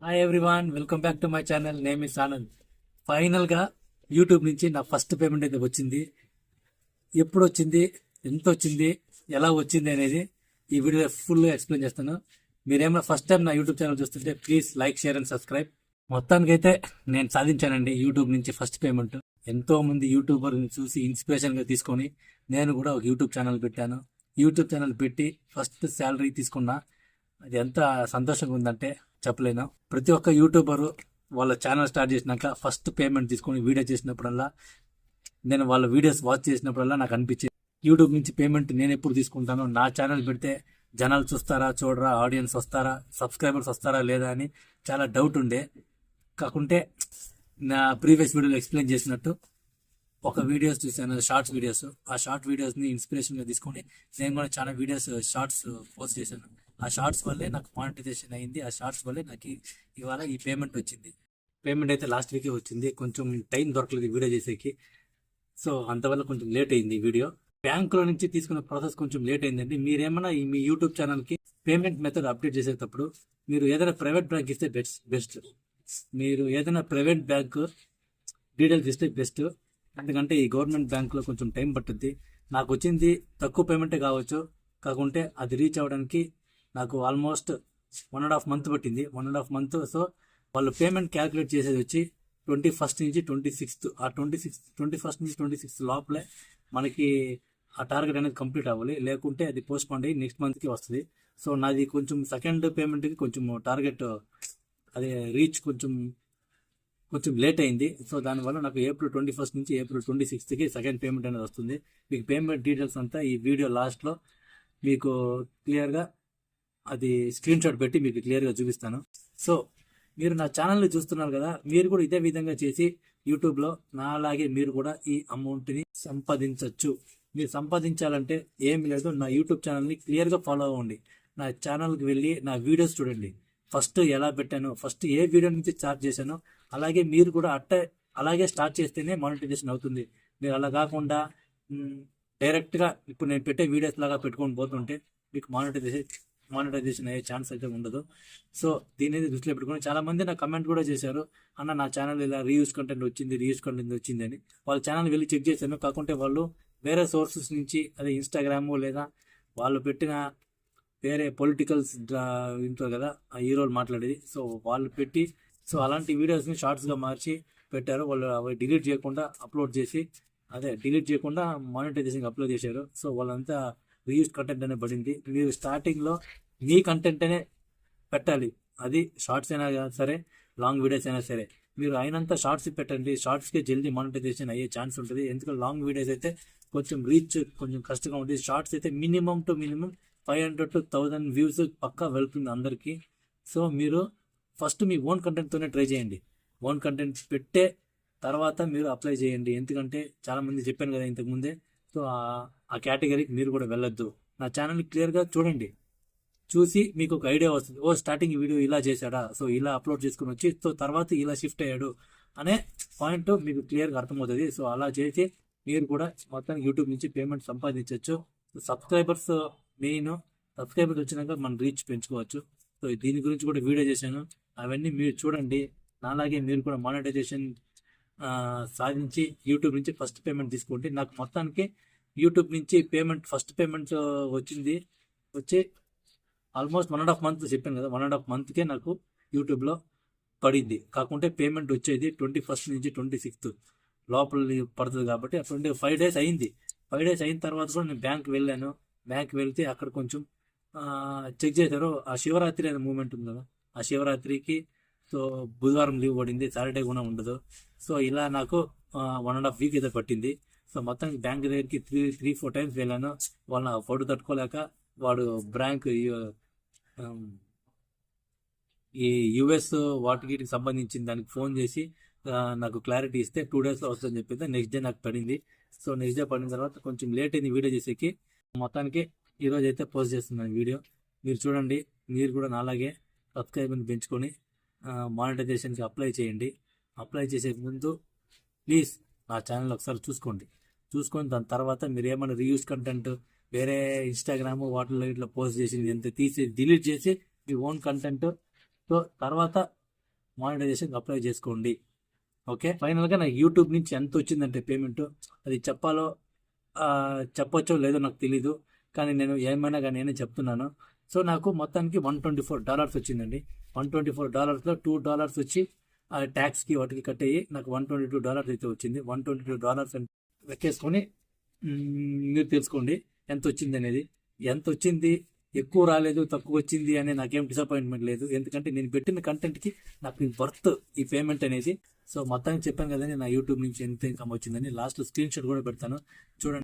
Hi everyone, welcome back to my channel. Name is Anand. ఫైనల్గా YouTube నుంచి నా first payment అయితే వచ్చింది. ఎప్పుడు వచ్చింది, ఎంత వచ్చింది, ఎలా వచ్చింది అనేది ఈ వీడియో ఫుల్గా ఎక్స్ప్లెయిన్ చేస్తాను. మీరేమైనా ఫస్ట్ టైం నా యూట్యూబ్ ఛానల్ చూస్తుంటే please like, share and subscribe. మొత్తానికైతే నేను సాధించానండి యూట్యూబ్ నుంచి ఫస్ట్ పేమెంట్. ఎంతో మంది యూట్యూబర్ని చూసి ఇన్స్పిరేషన్గా తీసుకొని నేను కూడా ఒక యూట్యూబ్ ఛానల్ పెట్టాను. యూట్యూబ్ ఛానల్ పెట్టి ఫస్ట్ శాలరీ తీసుకున్నా. అది ఎంత సంతోషంగా ఉందంటే చెప్పలేను. ప్రతి ఒక్క యూట్యూబరు వాళ్ళ ఛానల్ స్టార్ట్ చేసినాక ఫస్ట్ పేమెంట్ తీసుకొని వీడియో చేసినప్పుడల్లా, నేను వాళ్ళ వీడియోస్ వాచ్ చేసినప్పుడల్లా నాకు అనిపించేది, యూట్యూబ్ నుంచి పేమెంట్ నేను ఎప్పుడు తీసుకుంటాను, నా ఛానల్ పెడితే జనాలు చూస్తారా చూడరా, ఆడియన్స్ వస్తారా, సబ్స్క్రైబర్స్ వస్తారా లేదా అని చాలా డౌట్ ఉండే. కాకుంటే నా ప్రీవియస్ వీడియోలో ఎక్స్ప్లెయిన్ చేసినట్టు ఒక వీడియోస్ చూశాను, షార్ట్స్ వీడియోస్. ఆ షార్ట్ వీడియోస్ని ఇన్స్పిరేషన్గా తీసుకొని నేను కూడా చాలా వీడియోస్ షార్ట్స్ పోస్ట్ చేశాను. ఆ షార్ట్స్ వల్లే నాకు మానిటైజేషన్ అయింది. ఆ షార్ట్స్ వల్లే నాకు ఇవాళ ఈ పేమెంట్ వచ్చింది. పేమెంట్ అయితే లాస్ట్ వీకే వచ్చింది. కొంచెం టైం దొరకలేదు వీడియో చేసేకి, సో అంతవల్ల కొంచెం లేట్ అయింది ఈ వీడియో. బ్యాంకులో నుంచి తీసుకున్న ప్రాసెస్ కొంచెం లేట్ అయిందండి. మీరేమైనా మీ యూట్యూబ్ ఛానల్కి పేమెంట్ మెథడ్ అప్డేట్ చేసేటప్పుడు మీరు ఏదైనా ప్రైవేట్ బ్యాంక్ ఇస్తే బెస్ట్. మీరు ఏదైనా ప్రైవేట్ బ్యాంక్ డీటెయిల్స్ ఇస్తే బెస్ట్. ఎందుకంటే ఈ గవర్నమెంట్ బ్యాంకులో కొంచెం టైం పట్టుద్ది. నాకు వచ్చింది తక్కువ పేమెంటే కావచ్చు, కాకుంటే అది రీచ్ అవ్వడానికి నాకు ఆల్మోస్ట్ 1.5 month పట్టింది. 1.5 month. సో వాళ్ళు పేమెంట్ క్యాలిక్యులేట్ చేసేది వచ్చి 21st నుంచి 26th. ఆ 21st నుంచి 26th లోపలే మనకి ఆ టార్గెట్ అనేది కంప్లీట్ అవ్వాలి. లేకుంటే అది పోస్ట్ పోన్ అయ్యి నెక్స్ట్ మంత్కి వస్తుంది. సో నాది కొంచెం సెకండ్ పేమెంట్కి కొంచెం టార్గెట్ అదే రీచ్ కొంచెం లేట్ అయింది. సో దానివల్ల నాకు April 21st నుంచి April 26th సెకండ్ పేమెంట్ అనేది వస్తుంది. మీకు పేమెంట్ డీటెయిల్స్ అంతా ఈ వీడియో లాస్ట్లో మీకు క్లియర్గా అది స్క్రీన్ షాట్ పెట్టి మీకు క్లియర్గా చూపిస్తాను. సో మీరు నా ఛానల్ని చూస్తున్నారు కదా, మీరు కూడా ఇదే విధంగా చేసి యూట్యూబ్లో నాలాగే మీరు కూడా ఈ అమౌంట్ని సంపాదించవచ్చు. మీరు సంపాదించాలంటే ఏం లేదు, నా యూట్యూబ్ ఛానల్ని క్లియర్గా ఫాలో అవ్వండి. నా ఛానల్కి వెళ్ళి నా వీడియోస్ చూడండి. ఫస్ట్ ఎలా పెట్టాను, ఫస్ట్ ఏ వీడియో నుంచి స్టార్ట్ చేశానో అలాగే మీరు కూడా అలాగే స్టార్ట్ చేస్తేనే మానిటైజేషన్ అవుతుంది. మీరు అలా కాకుండా డైరెక్ట్గా ఇప్పుడు నేను పెట్టే వీడియోస్ లాగా పెట్టుకొని పోతుంటే మీకు మానిటైజేషన్ అయ్యే ఛాన్స్ అయితే ఉండదు. సో దీని దృష్టిలో పెట్టుకుని చాలా మంది నాకు కమెంట్ కూడా చేశారు, అన్న నా ఛానల్ ఇలా రీయూస్ కంటెంట్ వచ్చింది అని. వాళ్ళ ఛానల్ వెళ్ళి చెక్ చేశాను. కాకుంటే వాళ్ళు వేరే సోర్సెస్ నుంచి, అదే ఇన్స్టాగ్రామ్ లేదా వాళ్ళు పెట్టిన వేరే పొలిటికల్స్ వింటారు కదా ఆ హీరోలు మాట్లాడేది, సో వాళ్ళు పెట్టి సో అలాంటి వీడియోస్ని షార్ట్స్గా మార్చి పెట్టారు. వాళ్ళు అవి డిలీట్ చేయకుండా మానిటైజేషన్కి అప్లోడ్ చేశారు. సో వాళ్ళంతా రీయూస్ కంటెంట్ అనే పడింది. మీరు స్టార్టింగ్లో మీ కంటెంట్ అనే పెట్టాలి. అది షార్ట్స్ అయినా సరే, లాంగ్ వీడియోస్ అయినా సరే, మీరు అయినంత షార్ట్స్ పెట్టండి. షార్ట్స్కి జల్దీ మానిటైజేషన్ అయ్యే ఛాన్స్ ఉంటుంది. ఎందుకంటే లాంగ్ వీడియోస్ అయితే కొంచెం రీచ్ కొంచెం కష్టంగా ఉంటుంది. షార్ట్స్ అయితే మినిమం 500 to 1000 వ్యూస్ పక్కా వెళ్తుంది అందరికీ. సో మీరు ఫస్ట్ మీ ఓన్ కంటెంట్తోనే ట్రై చేయండి. ఓన్ కంటెంట్ పెట్టే తర్వాత మీరు అప్లై చేయండి. ఎందుకంటే చాలామంది చెప్పాను కదా ఇంతకుముందే, సో ఆ కేటగిరీకి మీరు కూడా వెళ్ళొద్దు. నా ఛానల్ని క్లియర్గా చూడండి. చూసి మీకు ఒక ఐడియా వస్తుంది, స్టార్టింగ్ వీడియో ఇలా చేశాడా, సో ఇలా అప్లోడ్ చేసుకుని వచ్చి సో తర్వాత ఇలా షిఫ్ట్ అయ్యాడు అనే పాయింట్ మీకు క్లియర్గా అర్థమవుతుంది. సో అలా చేసి మీరు కూడా మొత్తం యూట్యూబ్ నుంచి పేమెంట్ సంపాదించవచ్చు. సబ్స్క్రైబర్స్ వచ్చినాక మనం రీచ్ పెంచుకోవచ్చు. సో దీని గురించి కూడా వీడియో చేశాను, అవన్నీ మీరు చూడండి. నాలాగే మీరు కూడా మానిటైజేషన్ సాధించి యూట్యూబ్ నుంచి ఫస్ట్ పేమెంట్ తీసుకోండి. నాకు మొత్తానికి యూట్యూబ్ నుంచి ఫస్ట్ పేమెంట్ వచ్చి ఆల్మోస్ట్ 1.5 month చెప్పాను కదా, 1.5 monthకే నాకు యూట్యూబ్లో పడింది. కాకుంటే పేమెంట్ వచ్చేది 21st నుంచి 26th లోపల పడుతుంది కాబట్టి 5 days అయింది. 5 days అయిన తర్వాత కూడా నేను బ్యాంక్ వెళ్ళాను. బ్యాంక్ వెళ్తే అక్కడ కొంచెం చెక్ చేశారు. ఆ శివరాత్రి అనే మూమెంట్ ఉంది కదా, ఆ శివరాత్రికి సో బుధవారం లీవ్ పడింది, సాటర్డే కూడా ఉండదు. సో ఇలా నాకు 1.5 week అయితే పట్టింది. సో మొత్తానికి బ్యాంక్ దగ్గరికి 3-4 times వెళ్ళాను. వాళ్ళ ఫోటో తట్టుకోలేక వాడు బ్యాంక్ ఈ యుఎస్ వీటికి సంబంధించిన దానికి ఫోన్ చేసి నాకు క్లారిటీ ఇస్తే 2 daysలో వస్తుందని చెప్పింది. నెక్స్ట్ డే నాకు పడింది. సో నెక్స్ట్ డే పడిన తర్వాత కొంచెం లేట్ అయింది వీడియో చేసేకి. మొత్తానికి ఈరోజు అయితే పోస్ట్ చేస్తున్నాను వీడియో. మీరు చూడండి. మీరు కూడా నాలాగే సబ్స్క్రైబర్ని పెంచుకొని మానిటైజేషన్కి అప్లై చేయండి. అప్లై చేసే ముందు ప్లీజ్ నా ఛానల్ ఒకసారి చూసుకొని దాని తర్వాత మీరు ఏమైనా రీయూస్ కంటెంట్ వేరే ఇన్స్టాగ్రామ్ వాటిలో ఇట్లా పోస్ట్ చేసి ఎంత తీసి డిలీట్ చేసి మీ ఓన్ కంటెంట్ సో తర్వాత మానిటైజేషన్ అప్లై చేసుకోండి. ఓకే, ఫైనల్గా నాకు యూట్యూబ్ నుంచి ఎంత వచ్చిందంటే పేమెంట్, అది చెప్పొచ్చో లేదో నాకు తెలీదు, కానీ నేను ఏమైనా కానీ నేనే చెప్తున్నాను. సో నాకు మొత్తానికి $124 వచ్చిందండి. $124లో $2 వచ్చి ట్యాక్స్కి వాటికి కట్ అయ్యి నాకు $122 అయితే వచ్చింది. $122 లెక్కేసుకొని మీరు తెలుసుకోండి ఎంత వచ్చింది అనేది. ఎంత వచ్చింది, ఎక్కువ రాలేదు తక్కువ వచ్చింది అనే నాకేం డిసప్పాయింట్మెంట్ లేదు, ఎందుకంటే నేను పెట్టిన కంటెంట్కి నాకు వర్త్ ఈ పేమెంట్ అనేది. సో మొత్తానికి చెప్పాను కదండి నా యూట్యూబ్ నుంచి ఎంత ఇన్కమ్ వచ్చిందని. లాస్ట్ స్క్రీన్ షాట్ కూడా పెడతాను చూడండి.